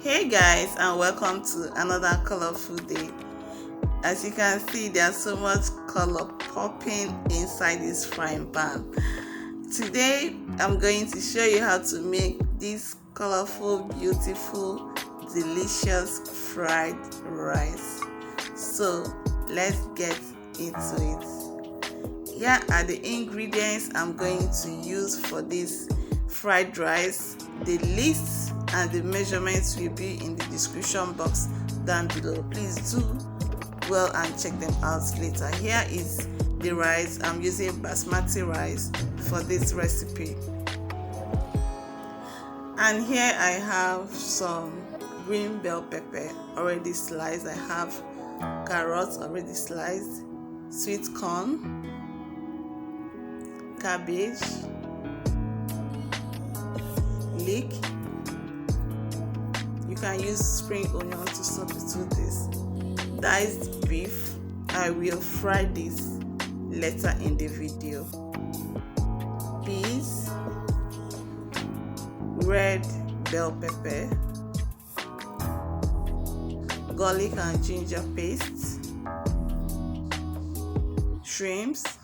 Hey guys, and welcome to another colorful day. As you can see, there's so much color popping inside this frying pan. Today I'm going to show you how to make this colorful, beautiful, delicious fried rice. So let's get into it. Here are the ingredients I'm going to use for this fried rice. The list and the measurements will be in the description box down below. Please do well and check them out later. Here is the rice. I'm using basmati rice for this recipe, and here I have some green bell pepper already sliced. I have carrots already sliced, sweet corn, cabbage, leek. You can use spring onion to substitute this. Diced beef. I will fry this later in the video. Peas, red bell pepper, garlic and ginger paste, shrimps,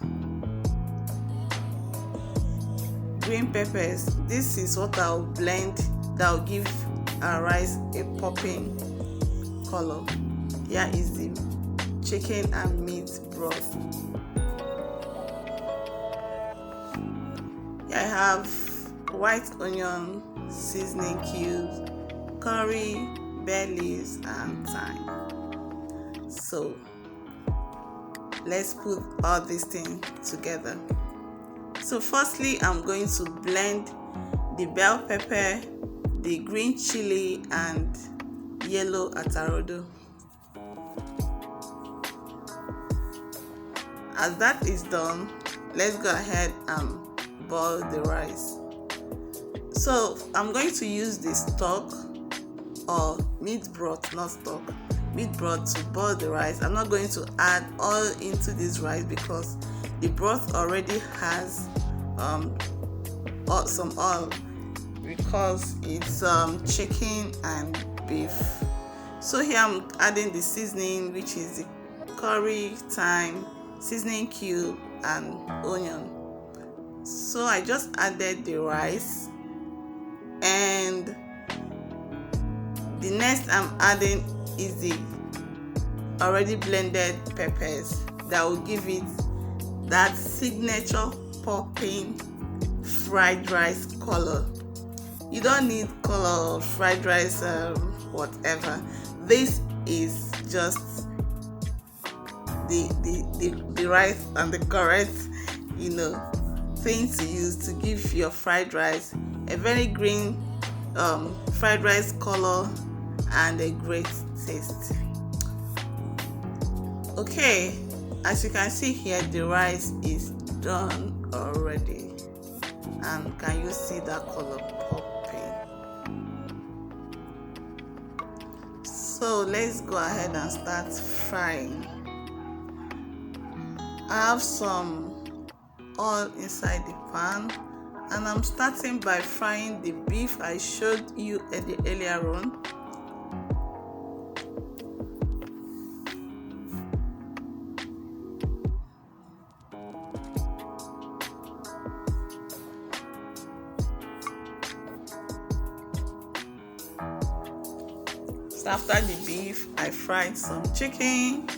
green peppers. This is what I'll blend that will give our rice a popping color. Here is the chicken and meat broth. Here I have white onion, seasoning cubes, curry, bay leaves, and thyme. So let's put all these things together. So firstly, I'm going to blend the bell pepper, the green chili, and yellow atarodo. As that is done, let's go ahead and boil the rice. So I'm going to use the stock or meat broth, not stock, meat broth to boil the rice. I'm not going to add oil into this rice because the broth already has some oil, because it's chicken and beef. So here I'm adding the seasoning, which is the curry, thyme, seasoning cube, and onion. So I just added the rice, and the next I'm adding is the already blended peppers that will give it that signature popping fried rice color. You don't need color of fried rice, whatever. This is just the rice and the correct, thing to use to give your fried rice a very green fried rice color and a great taste. Okay, as you can see here, the rice is done already, and can you see that color popping? So let's go ahead and start frying. I have some oil inside the pan, and I'm starting by frying the beef I showed you earlier on. So after the beef, I fried some chicken,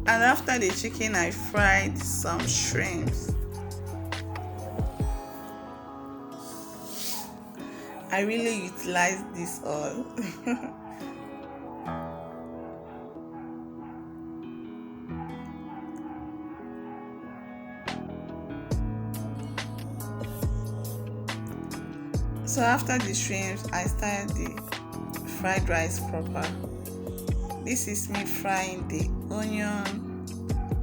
and after the chicken, I fried some shrimps. I really utilized this oil. So after the shrimps, I started the fried rice proper. This is me frying the onion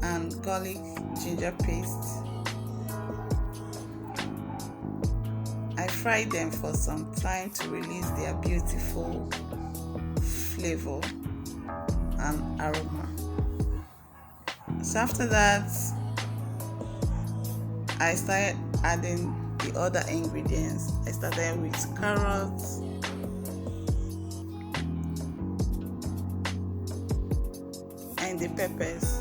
and garlic ginger paste. I fried them for some time to release their beautiful flavor and aroma. So after that, I started adding the other ingredients. I started with carrots, and the peppers.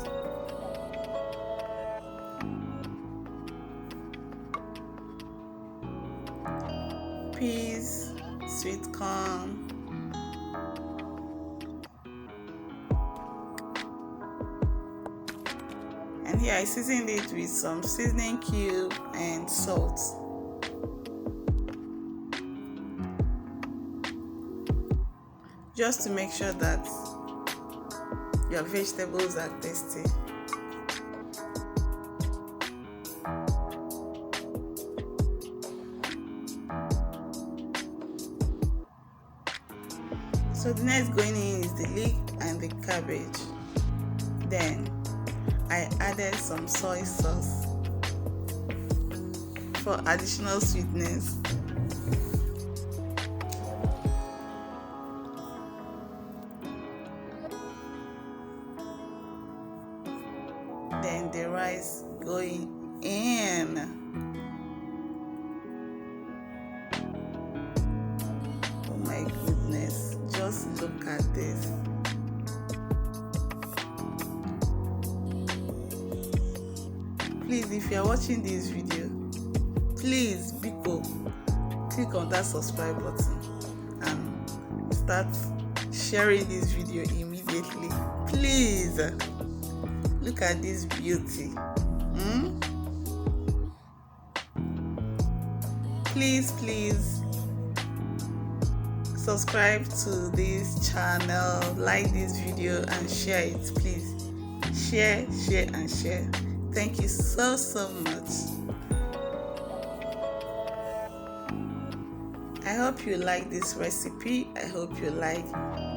Peas, sweet corn, and here I seasoned it with some seasoning cube and salt. Just to make sure that your vegetables are tasty. So the next going in is the leek and the cabbage. Then I added some soy sauce for additional sweetness. Then the rice going in. Oh my goodness, just look at this. Please, if you are watching this video, please biko click on that subscribe button and start sharing this video immediately. Please look at this beauty. Please subscribe to this channel, like this video and share it. Please share and share. Thank you so much. I hope you like this recipe. I hope you like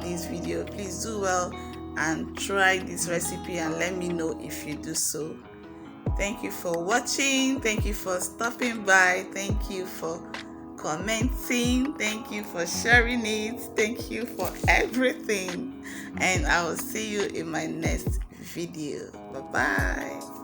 this video. Please do well and try this recipe and let me know if you do so. Thank you for watching. Thank you for stopping by. Thank you for commenting. Thank you for sharing it. Thank you for everything. And I will see you in my next video. Bye bye.